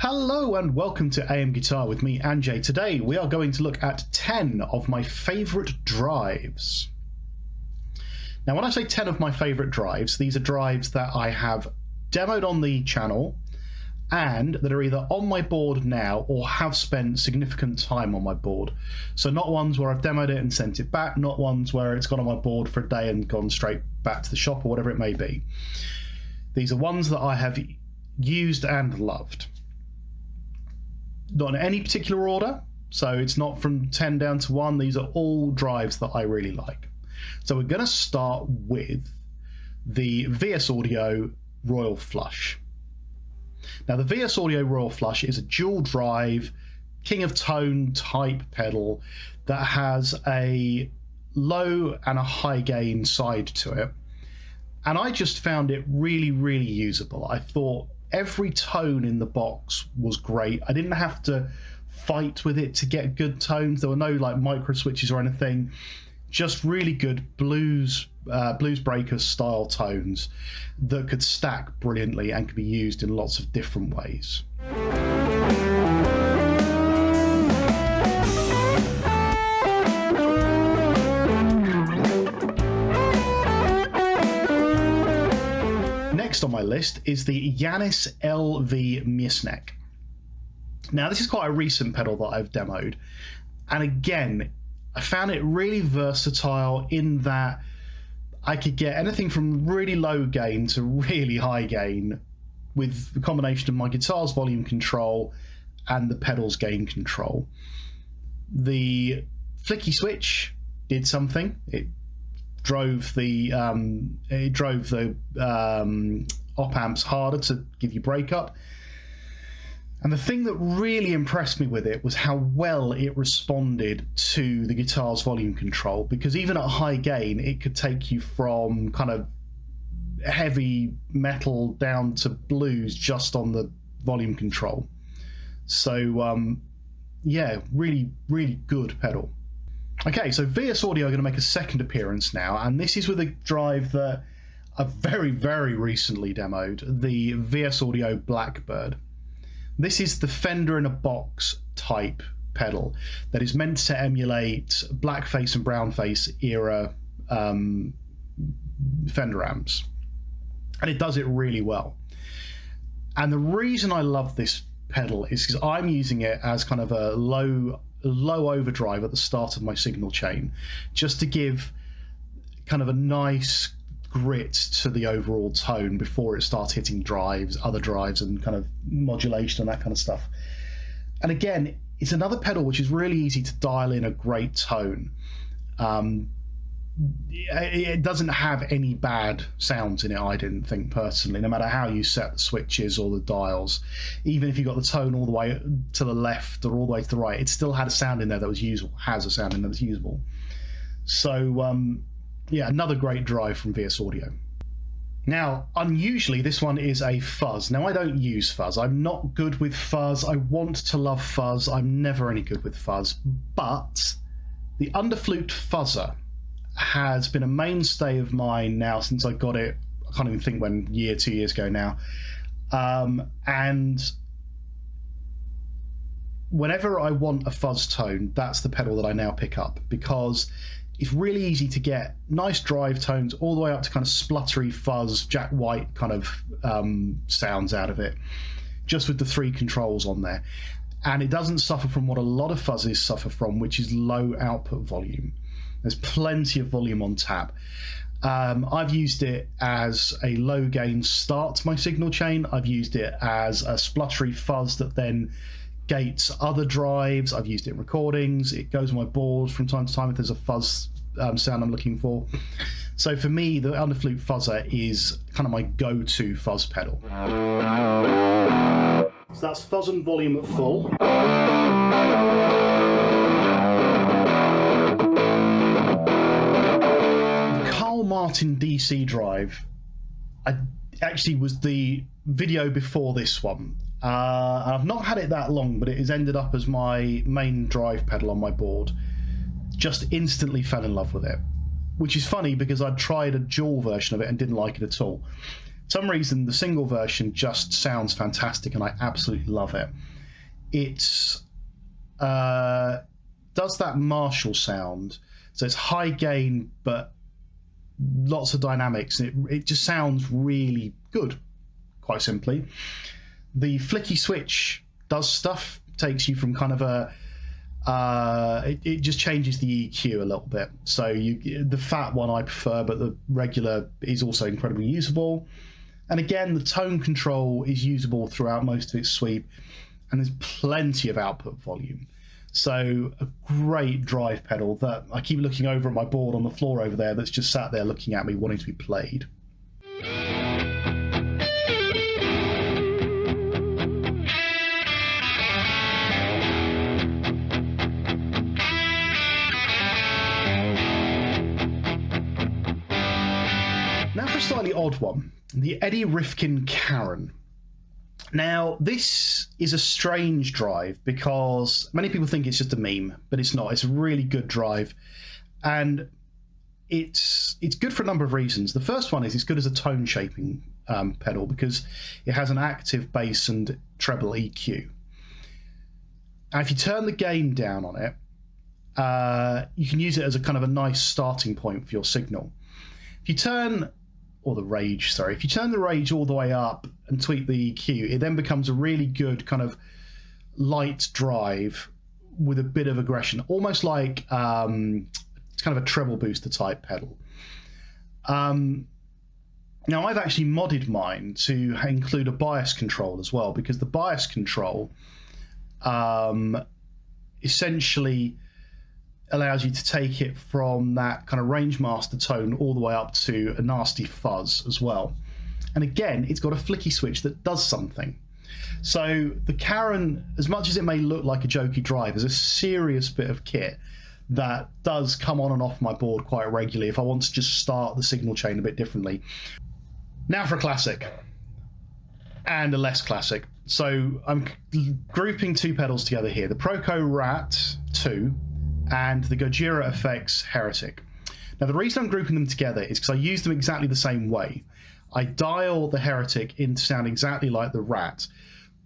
Hello and welcome to AM Guitar with me, Anjay. Today we are going to look at 10 of my favourite drives. Now when I say 10 of my favourite drives, these are drives that I have demoed on the channel and that are either on my board now or have spent significant time on my board. So not ones where I've demoed it and sent it back, not ones where it's gone on my board for a day and gone straight back to the shop or whatever it may be. These are ones that I have used and loved. Not in any particular order, so it's not from 10 down to 1. These are all drives that I really like. So we're going to start with the VS Audio Royal Flush. Now the VS Audio Royal Flush is a dual drive King of Tone type pedal that has a low and a high gain side to it, and I just found it really usable. I thought every tone in the box was great. I didn't have to fight with it to get good tones. There were no like micro switches or anything, just really good blues breaker style tones that could stack brilliantly and could be used in lots of different ways. Next on my list is the Janis LV Missneck. Now this is quite a recent pedal that I've demoed, and again I found it really versatile in that I could get anything from really low gain to really high gain with the combination of my guitar's volume control and the pedal's gain control. The flicky switch did something. It drove the op amps harder to give you breakup. And the thing that really impressed me with it was how well it responded to the guitar's volume control, because even at high gain it could take you from kind of heavy metal down to blues just on the volume control. So yeah, really good pedal. Okay, so VS Audio are going to make a second appearance now, and this is with a drive that I've very recently demoed, the VS Audio Blackbird. This is the Fender in a box type pedal that is meant to emulate blackface and brownface era Fender amps, and it does it really well. And the reason I love this pedal is because I'm using it as kind of a low overdrive at the start of my signal chain, just to give kind of a nice grit to the overall tone before it starts hitting drives, other drives, and kind of modulation and that kind of stuff. And again, it's another pedal which is really easy to dial in a great tone. It doesn't have any bad sounds in it, I didn't think personally, no matter how you set the switches or the dials. Even if you got the tone all the way to the left or all the way to the right, it still had a sound in there that was usable, has a sound in there that's usable. So yeah, another great drive from VS Audio. Now, unusually, this one is a fuzz. Now, I don't use fuzz. I'm not good with fuzz. I want to love fuzz. I'm never any good with fuzz. But the Underflute Fuzzer has been a mainstay of mine now since I got it. I can't even think when, 2 years ago now. And whenever I want a fuzz tone, that's the pedal that I now pick up, because it's really easy to get nice drive tones all the way up to kind of spluttery fuzz, Jack White kind of sounds out of it, just with the 3 controls on there. And it doesn't suffer from what a lot of fuzzes suffer from, which is low output volume. There's plenty of volume on tap. I've used it as a low gain start to my signal chain. I've used it as a spluttery fuzz that then gates other drives. I've used it in recordings. It goes on my board from time to time if there's a fuzz sound I'm looking for. So for me, the Underflute Fuzzer is kind of my go-to fuzz pedal. So that's fuzz and volume at full. Martin DC drive actually was the video before this one. I've not had it that long, but it has ended up as my main drive pedal on my board. Just instantly fell in love with it, which is funny because I'd tried a dual version of it and didn't like it at all. some reason, the single version just sounds fantastic, and I absolutely love it. It's does that Marshall sound, so it's high gain but lots of dynamics. It just sounds really good, quite simply. The flicky switch does stuff, takes you from kind of a it just changes the EQ a little bit. So the fat one I prefer, but the regular is also incredibly usable. And again, the tone control is usable throughout most of its sweep, and there's plenty of output volume. So a great drive pedal that I keep looking over at my board on the floor over there that's just sat there looking at me wanting to be played. Now for a slightly odd one, the Eddierifkin Karen. Now, this is a strange drive because many people think it's just a meme, but it's not. It's a really good drive, and it's good for a number of reasons. The first one is it's good as a tone shaping pedal because it has an active bass and treble EQ. And if you turn the gain down on it, you can use it as a kind of a nice starting point for your signal. If you turn if you turn the rage all the way up and tweak the EQ, it then becomes a really good kind of light drive with a bit of aggression, almost like it's kind of a treble booster type pedal. Now I've actually modded mine to include a bias control as well, because the bias control essentially allows you to take it from that kind of range master tone all the way up to a nasty fuzz as well. And again, it's got a flicky switch that does something. So the Karen, as much as it may look like a jokey drive, is a serious bit of kit that does come on and off my board quite regularly if I want to just start the signal chain a bit differently. Now for a classic and a less classic. So I'm grouping two pedals together here, the Proco Rat 2 and the Gojira Effects Heretic. Now the reason I'm grouping them together is because I use them exactly the same way. I dial the Heretic in to sound exactly like the Rat,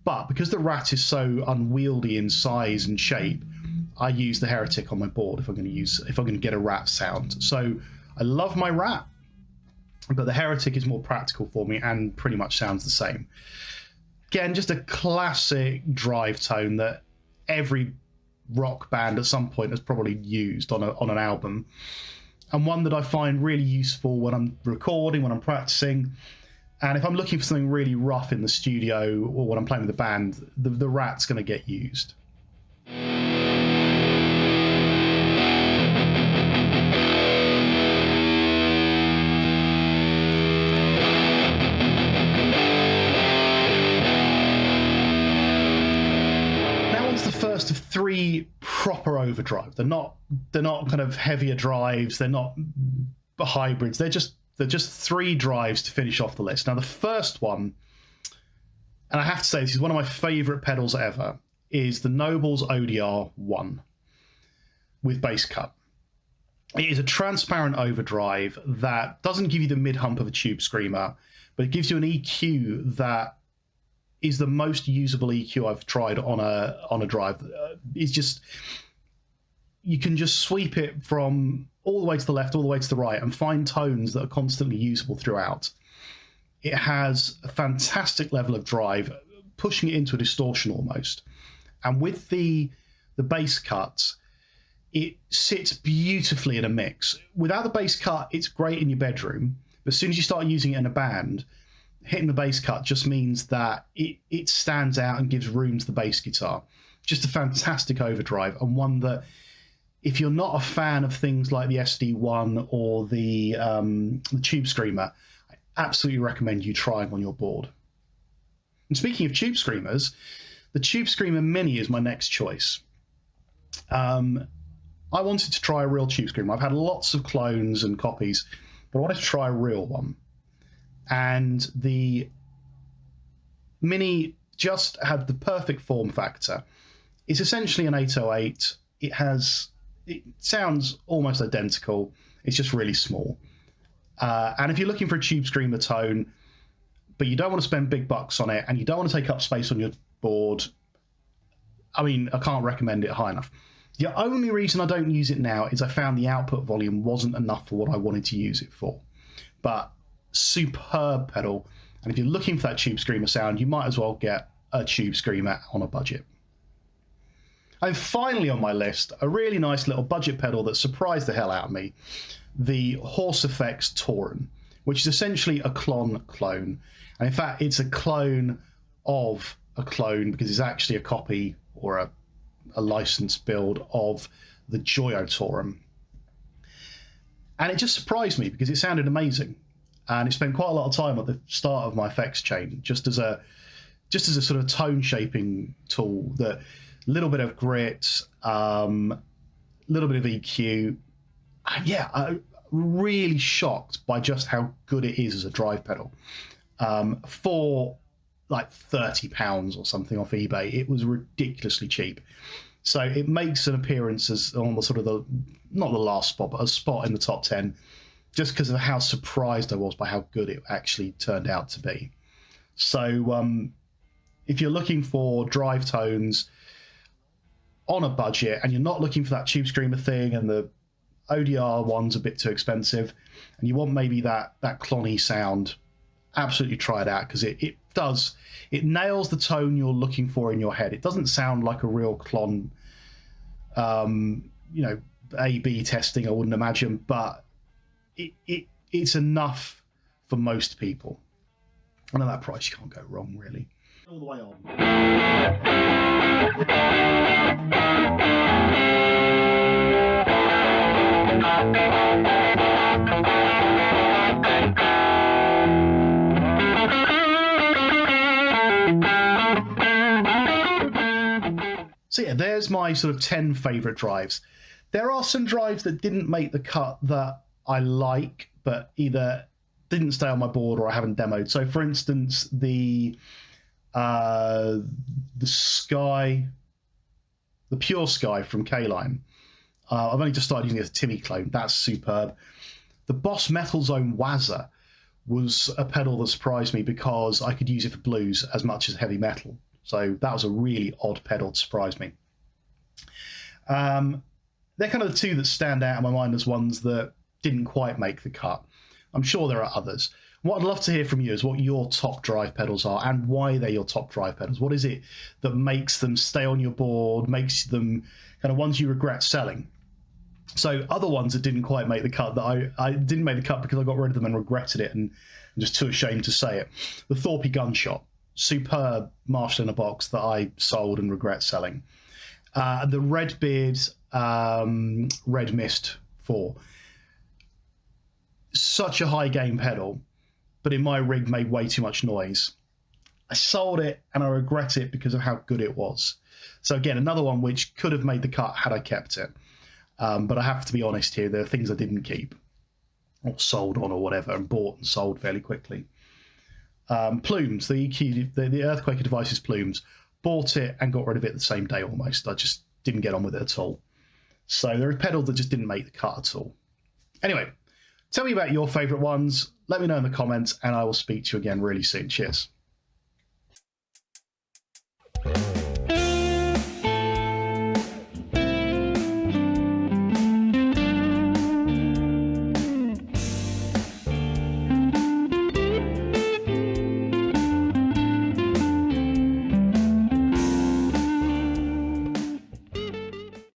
but because the Rat is so unwieldy in size and shape, I use the Heretic on my board if I'm going to get a Rat sound. So I love my Rat, but the Heretic is more practical for me and pretty much sounds the same. Again, just a classic drive tone that every rock band at some point has probably used on an album, and one that I find really useful when I'm recording, when I'm practicing, and if I'm looking for something really rough in the studio or when I'm playing with the band, the Rat's going to get used. First of three proper overdrives. They're not kind of heavier drives. They're not hybrids. They're just three drives to finish off the list. Now the first one, and I have to say this is one of my favorite pedals ever, is the Noble's ODR 1 with bass cut. It is a transparent overdrive that doesn't give you the mid hump of a tube screamer, but it gives you an EQ that is the most usable EQ I've tried on a drive. It's just, you can just sweep it from all the way to the left, all the way to the right, and find tones that are constantly usable throughout. It has a fantastic level of drive, pushing it into a distortion almost. And with the bass cut, it sits beautifully in a mix. Without the bass cut, it's great in your bedroom, but as soon as you start using it in a band, hitting the bass cut just means that it stands out and gives room to the bass guitar. Just a fantastic overdrive, and one that, if you're not a fan of things like the SD1 or the Tube Screamer, I absolutely recommend you trying on your board. And speaking of Tube Screamers, the Tube Screamer Mini is my next choice. I wanted to try a real Tube Screamer. I've had lots of clones and copies, but I wanted to try a real one. And the Mini just had the perfect form factor. It's essentially an 808. It sounds almost identical. It's just really small. And if you're looking for a Tube Screamer tone, but you don't want to spend big bucks on it, and you don't want to take up space on your board. I mean, I can't recommend it high enough. The only reason I don't use it now is I found the output volume wasn't enough for what I wanted to use it for. But superb pedal, and if you're looking for that tube screamer sound, you might as well get a tube screamer on a budget. And finally on my list, a really nice little budget pedal that surprised the hell out of me, the Horse Effects Tauren, which is essentially a clone. And in fact, it's a clone of a clone because it's actually a copy or a licensed build of the Joyo Tauren. And it just surprised me because it sounded amazing. And it spent quite a lot of time at the start of my effects chain, just as a sort of tone shaping tool. That little bit of grit, little bit of EQ, and yeah, I'm really shocked by just how good it is as a drive pedal. For like £30 or something off eBay, it was ridiculously cheap. So it makes an appearance as on the sort of not the last spot, but a spot in the top 10, just because of how surprised I was by how good it actually turned out to be. So if you're looking for drive tones on a budget and you're not looking for that tube screamer thing and the ODR one's a bit too expensive and you want maybe that clonny sound, absolutely try it out, because it nails the tone you're looking for in your head. It doesn't sound like a real clon, A/B testing, I wouldn't imagine, but it's enough for most people. And at that price, you can't go wrong, really. All the way on. So yeah, there's my sort of 10 favorite drives. There are some drives that didn't make the cut that I like, but either didn't stay on my board or I haven't demoed. So for instance, the Sky, the Pure Sky from K-Line. I've only just started using it as a Timmy clone. That's superb. The Boss Metal Zone Wazza was a pedal that surprised me because I could use it for blues as much as heavy metal. So that was a really odd pedal to surprise me. They're kind of the two that stand out in my mind as ones that didn't quite make the cut. I'm sure there are others. What I'd love to hear from you is what your top drive pedals are and why they're your top drive pedals. What is it that makes them stay on your board, makes them kind of ones you regret selling? So other ones that didn't quite make the cut, that I didn't make the cut because I got rid of them and regretted it and I'm just too ashamed to say it. The Thorpe Gunshot, superb Marshall in a box that I sold and regret selling. The Redbeard Red Mist 4. Such a high gain pedal, but in my rig made way too much noise. I sold it and I regret it because of how good it was. So again, another one which could have made the cut had I kept it. But I have to be honest here, there are things I didn't keep or sold on or whatever and bought and sold fairly quickly. Plumes, the EQ, the Earthquaker Devices Plumes, bought it and got rid of it the same day almost. I just didn't get on with it at all. So there are pedals that just didn't make the cut at all. Anyway, tell me about your favourite ones. Let me know in the comments and I will speak to you again really soon. Cheers.